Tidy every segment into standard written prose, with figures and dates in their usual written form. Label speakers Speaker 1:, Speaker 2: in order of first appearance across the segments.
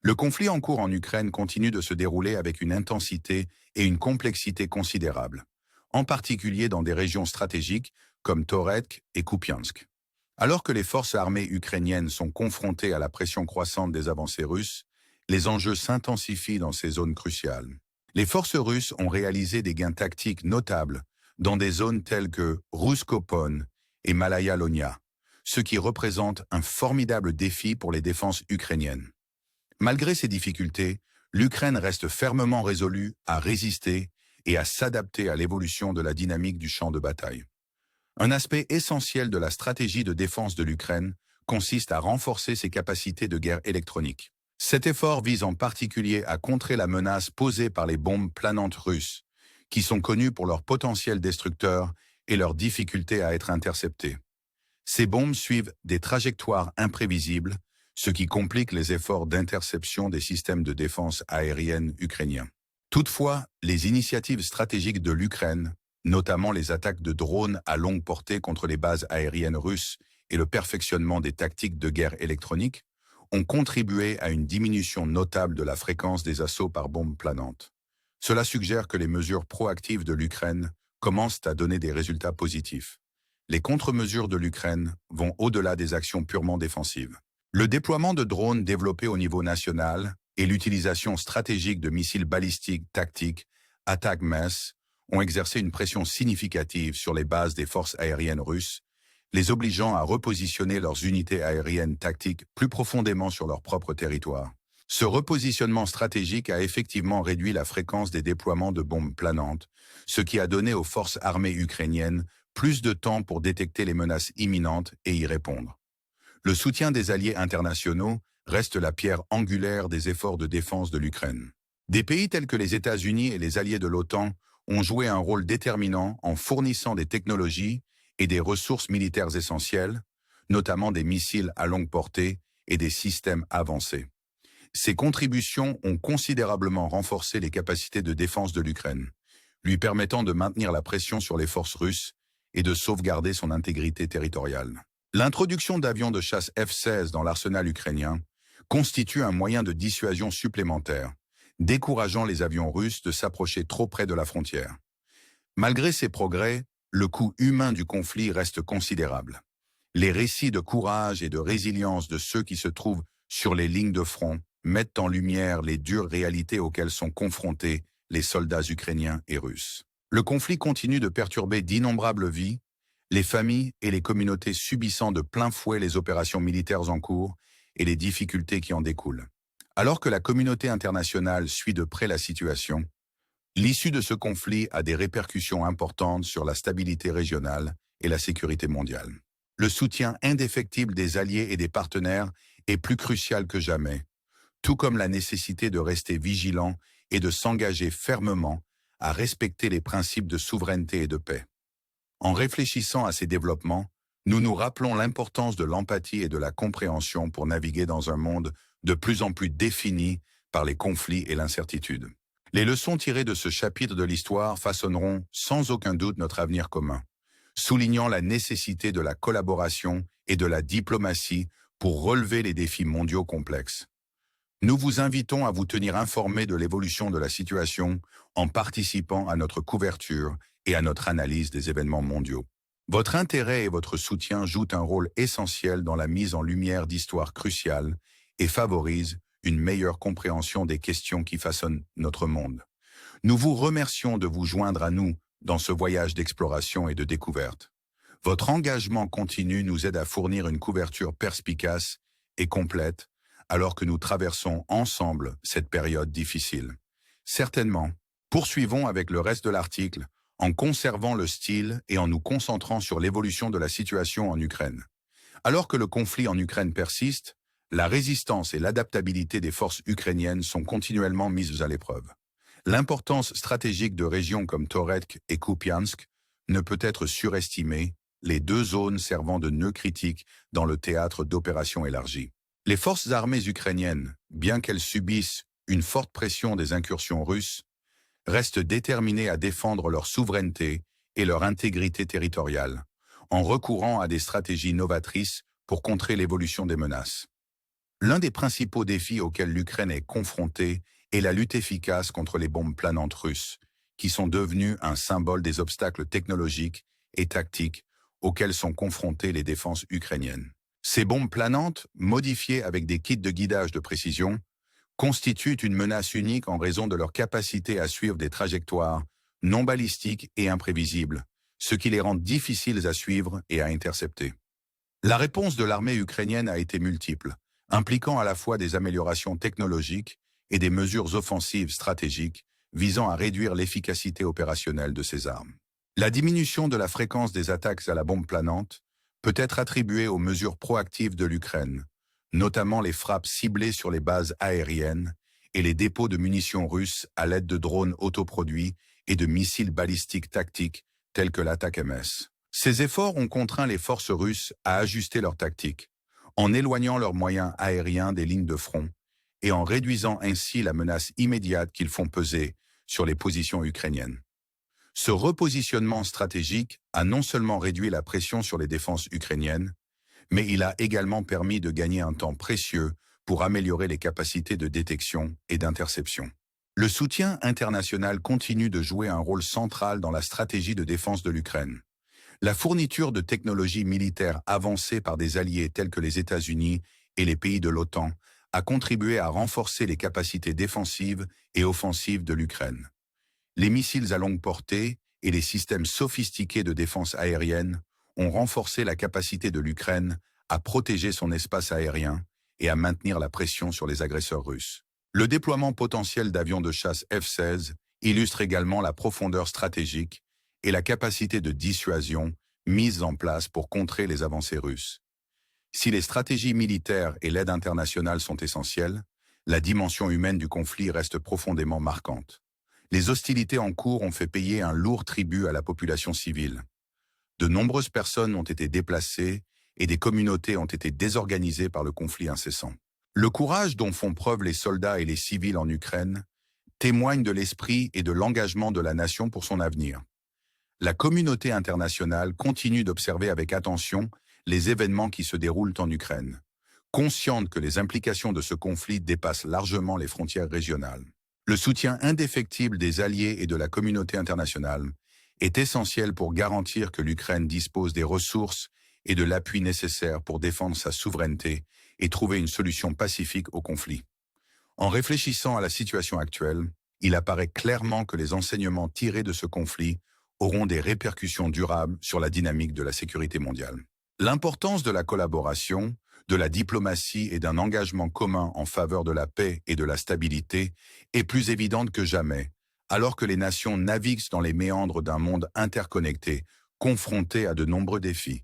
Speaker 1: Le conflit en cours en Ukraine continue de se dérouler avec une intensité et une complexité considérables, en particulier dans des régions stratégiques comme Toretsk et Kupiansk. Alors que les forces armées ukrainiennes sont confrontées à la pression croissante des avancées russes, les enjeux s'intensifient dans ces zones cruciales. Les forces russes ont réalisé des gains tactiques notables dans des zones telles que Ruskopon et Malaya Lonia, ce qui représente un formidable défi pour les défenses ukrainiennes. Malgré ces difficultés, l'Ukraine reste fermement résolue à résister et à s'adapter à l'évolution de la dynamique du champ de bataille. Un aspect essentiel de la stratégie de défense de l'Ukraine consiste à renforcer ses capacités de guerre électronique. Cet effort vise en particulier à contrer la menace posée par les bombes planantes russes, qui sont connues pour leur potentiel destructeur et leur difficulté à être interceptées. Ces bombes suivent des trajectoires imprévisibles, ce qui complique les efforts d'interception des systèmes de défense aérienne ukrainiens. Toutefois, les initiatives stratégiques de l'Ukraine, notamment les attaques de drones à longue portée contre les bases aériennes russes et le perfectionnement des tactiques de guerre électronique, ont contribué à une diminution notable de la fréquence des assauts par bombes planantes. Cela suggère que les mesures proactives de l'Ukraine commencent à donner des résultats positifs. Les contre-mesures de l'Ukraine vont au-delà des actions purement défensives. Le déploiement de drones développés au niveau national et l'utilisation stratégique de missiles balistiques tactiques, ATACMS, ont exercé une pression significative sur les bases des forces aériennes russes, les obligeant à repositionner leurs unités aériennes tactiques plus profondément sur leur propre territoire. Ce repositionnement stratégique a effectivement réduit la fréquence des déploiements de bombes planantes, ce qui a donné aux forces armées ukrainiennes plus de temps pour détecter les menaces imminentes et y répondre. Le soutien des alliés internationaux reste la pierre angulaire des efforts de défense de l'Ukraine. Des pays tels que les États-Unis et les alliés de l'OTAN ont joué un rôle déterminant en fournissant des technologies et des ressources militaires essentielles, notamment des missiles à longue portée et des systèmes avancés. Ces contributions ont considérablement renforcé les capacités de défense de l'Ukraine, lui permettant de maintenir la pression sur les forces russes et de sauvegarder son intégrité territoriale. L'introduction d'avions de chasse F-16 dans l'arsenal ukrainien constitue un moyen de dissuasion supplémentaire, décourageant les avions russes de s'approcher trop près de la frontière. Malgré ces progrès, le coût humain du conflit reste considérable. Les récits de courage et de résilience de ceux qui se trouvent sur les lignes de front mettent en lumière les dures réalités auxquelles sont confrontés les soldats ukrainiens et russes. Le conflit continue de perturber d'innombrables vies, les familles et les communautés subissant de plein fouet les opérations militaires en cours et les difficultés qui en découlent. Alors que la communauté internationale suit de près la situation, l'issue de ce conflit a des répercussions importantes sur la stabilité régionale et la sécurité mondiale. Le soutien indéfectible des alliés et des partenaires est plus crucial que jamais, tout comme la nécessité de rester vigilant et de s'engager fermement à respecter les principes de souveraineté et de paix. En réfléchissant à ces développements, nous nous rappelons l'importance de l'empathie et de la compréhension pour naviguer dans un monde de plus en plus défini par les conflits et l'incertitude. Les leçons tirées de ce chapitre de l'histoire façonneront sans aucun doute notre avenir commun, soulignant la nécessité de la collaboration et de la diplomatie pour relever les défis mondiaux complexes. Nous vous invitons à vous tenir informés de l'évolution de la situation en participant à notre couverture et à notre analyse des événements mondiaux. Votre intérêt et votre soutien jouent un rôle essentiel dans la mise en lumière d'histoires cruciales et favorisent une meilleure compréhension des questions qui façonnent notre monde. Nous vous remercions de vous joindre à nous dans ce voyage d'exploration et de découverte. Votre engagement continu nous aide à fournir une couverture perspicace et complète alors que nous traversons ensemble cette période difficile. Certainement, poursuivons avec le reste de l'article en conservant le style et en nous concentrant sur l'évolution de la situation en Ukraine. Alors que le conflit en Ukraine persiste, la résistance et l'adaptabilité des forces ukrainiennes sont continuellement mises à l'épreuve. L'importance stratégique de régions comme Toretsk et Kupiansk ne peut être surestimée, les deux zones servant de nœud critique dans le théâtre d'opérations élargies. Les forces armées ukrainiennes, bien qu'elles subissent une forte pression des incursions russes, restent déterminées à défendre leur souveraineté et leur intégrité territoriale, en recourant à des stratégies novatrices pour contrer l'évolution des menaces. L'un des principaux défis auxquels l'Ukraine est confrontée est la lutte efficace contre les bombes planantes russes, qui sont devenues un symbole des obstacles technologiques et tactiques auxquels sont confrontées les défenses ukrainiennes. Ces bombes planantes, modifiées avec des kits de guidage de précision, constituent une menace unique en raison de leur capacité à suivre des trajectoires non balistiques et imprévisibles, ce qui les rend difficiles à suivre et à intercepter. La réponse de l'armée ukrainienne a été multiple, impliquant à la fois des améliorations technologiques et des mesures offensives stratégiques visant à réduire l'efficacité opérationnelle de ces armes. La diminution de la fréquence des attaques à la bombe planante peut être attribuée aux mesures proactives de l'Ukraine, notamment les frappes ciblées sur les bases aériennes et les dépôts de munitions russes à l'aide de drones autoproduits et de missiles balistiques tactiques tels que l'attaque MS. Ces efforts ont contraint les forces russes à ajuster leur tactique, en éloignant leurs moyens aériens des lignes de front et en réduisant ainsi la menace immédiate qu'ils font peser sur les positions ukrainiennes. Ce repositionnement stratégique a non seulement réduit la pression sur les défenses ukrainiennes, mais il a également permis de gagner un temps précieux pour améliorer les capacités de détection et d'interception. Le soutien international continue de jouer un rôle central dans la stratégie de défense de l'Ukraine. La fourniture de technologies militaires avancées par des alliés tels que les États-Unis et les pays de l'OTAN a contribué à renforcer les capacités défensives et offensives de l'Ukraine. Les missiles à longue portée et les systèmes sophistiqués de défense aérienne ont renforcé la capacité de l'Ukraine à protéger son espace aérien et à maintenir la pression sur les agresseurs russes. Le déploiement potentiel d'avions de chasse F-16 illustre également la profondeur stratégique et la capacité de dissuasion mises en place pour contrer les avancées russes. Si les stratégies militaires et l'aide internationale sont essentielles, la dimension humaine du conflit reste profondément marquante. Les hostilités en cours ont fait payer un lourd tribut à la population civile. De nombreuses personnes ont été déplacées et des communautés ont été désorganisées par le conflit incessant. Le courage dont font preuve les soldats et les civils en Ukraine témoigne de l'esprit et de l'engagement de la nation pour son avenir. La communauté internationale continue d'observer avec attention les événements qui se déroulent en Ukraine, consciente que les implications de ce conflit dépassent largement les frontières régionales. Le soutien indéfectible des alliés et de la communauté internationale est essentiel pour garantir que l'Ukraine dispose des ressources et de l'appui nécessaires pour défendre sa souveraineté et trouver une solution pacifique au conflit. En réfléchissant à la situation actuelle, il apparaît clairement que les enseignements tirés de ce conflit auront des répercussions durables sur la dynamique de la sécurité mondiale. L'importance de la collaboration, de la diplomatie et d'un engagement commun en faveur de la paix et de la stabilité est plus évidente que jamais, alors que les nations naviguent dans les méandres d'un monde interconnecté, confronté à de nombreux défis.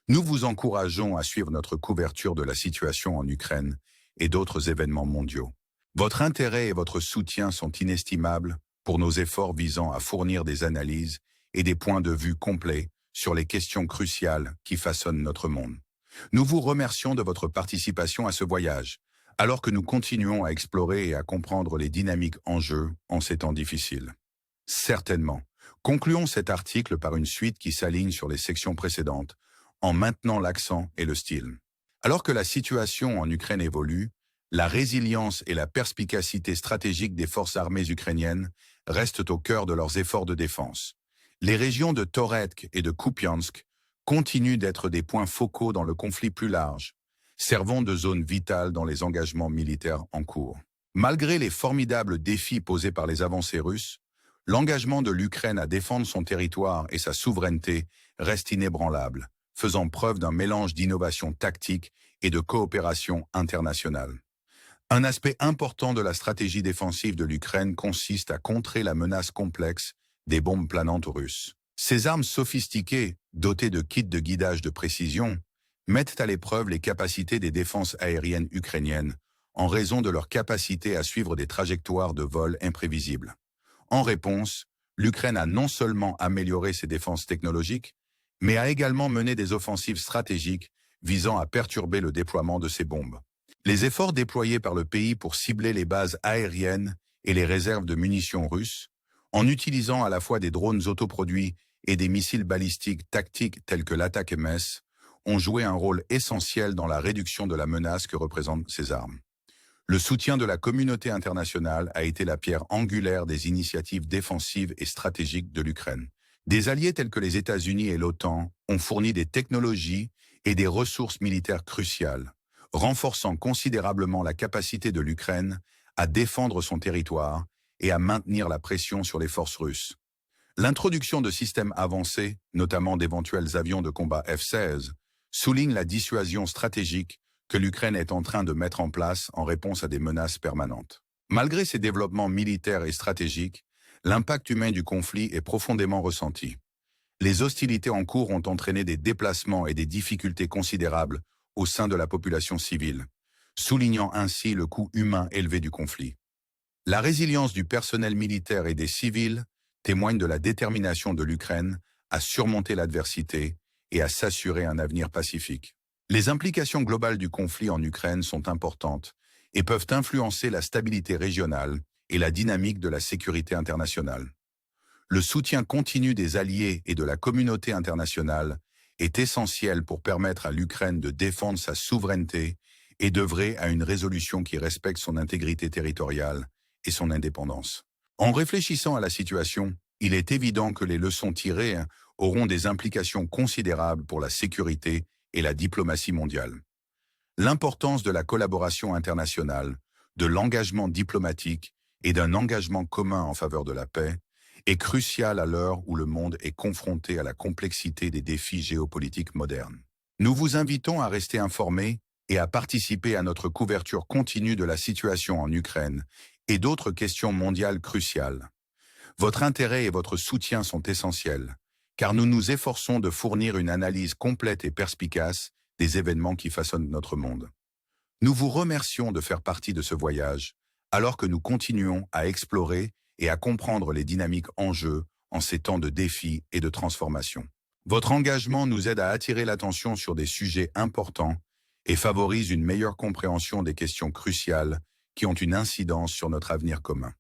Speaker 1: Nous vous encourageons à suivre notre couverture de la situation en Ukraine et d'autres événements mondiaux. Votre intérêt et votre soutien sont inestimables pour nos efforts visant à fournir des analyses et des points de vue complets sur les questions cruciales qui façonnent notre monde. Nous vous remercions de votre participation à ce voyage, alors que nous continuons à explorer et à comprendre les dynamiques en jeu en ces temps difficiles. Certainement, concluons cet article par une suite qui s'aligne sur les sections précédentes, en maintenant l'accent et le style. Alors que la situation en Ukraine évolue, la résilience et la perspicacité stratégique des forces armées ukrainiennes restent au cœur de leurs efforts de défense. Les régions de Toretsk et de Kupiansk continuent d'être des points focaux dans le conflit plus large, servant de zone vitale dans les engagements militaires en cours. Malgré les formidables défis posés par les avancées russes, l'engagement de l'Ukraine à défendre son territoire et sa souveraineté reste inébranlable, faisant preuve d'un mélange d'innovation tactique et de coopération internationale. Un aspect important de la stratégie défensive de l'Ukraine consiste à contrer la menace complexe des bombes planantes russes. Ces armes sophistiquées, dotées de kits de guidage de précision, mettent à l'épreuve les capacités des défenses aériennes ukrainiennes en raison de leur capacité à suivre des trajectoires de vol imprévisibles. En réponse, l'Ukraine a non seulement amélioré ses défenses technologiques, mais a également mené des offensives stratégiques visant à perturber le déploiement de ces bombes. Les efforts déployés par le pays pour cibler les bases aériennes et les réserves de munitions russes, en utilisant à la fois des drones autoproduits et des missiles balistiques tactiques tels que l'attaque MS, ont joué un rôle essentiel dans la réduction de la menace que représentent ces armes. Le soutien de la communauté internationale a été la pierre angulaire des initiatives défensives et stratégiques de l'Ukraine. Des alliés tels que les États-Unis et l'OTAN ont fourni des technologies et des ressources militaires cruciales, renforçant considérablement la capacité de l'Ukraine à défendre son territoire et à maintenir la pression sur les forces russes. L'introduction de systèmes avancés, notamment d'éventuels avions de combat F-16, souligne la dissuasion stratégique que l'Ukraine est en train de mettre en place en réponse à des menaces permanentes. Malgré ces développements militaires et stratégiques, l'impact humain du conflit est profondément ressenti. Les hostilités en cours ont entraîné des déplacements et des difficultés considérables au sein de la population civile, soulignant ainsi le coût humain élevé du conflit. La résilience du personnel militaire et des civils témoigne de la détermination de l'Ukraine à surmonter l'adversité et à s'assurer un avenir pacifique. Les implications globales du conflit en Ukraine sont importantes et peuvent influencer la stabilité régionale et la dynamique de la sécurité internationale. Le soutien continu des alliés et de la communauté internationale est essentiel pour permettre à l'Ukraine de défendre sa souveraineté et d'œuvrer à une résolution qui respecte son intégrité territoriale et son indépendance. En réfléchissant à la situation, il est évident que les leçons tirées auront des implications considérables pour la sécurité et la diplomatie mondiale. L'importance de la collaboration internationale, de l'engagement diplomatique et d'un engagement commun en faveur de la paix est cruciale à l'heure où le monde est confronté à la complexité des défis géopolitiques modernes. Nous vous invitons à rester informés et à participer à notre couverture continue de la situation en Ukraine et d'autres questions mondiales cruciales. Votre intérêt et votre soutien sont essentiels, car nous nous efforçons de fournir une analyse complète et perspicace des événements qui façonnent notre monde. Nous vous remercions de faire partie de ce voyage, alors que nous continuons à explorer et à comprendre les dynamiques en jeu en ces temps de défis et de transformation. Votre engagement nous aide à attirer l'attention sur des sujets importants et favorise une meilleure compréhension des questions cruciales qui ont une incidence sur notre avenir commun.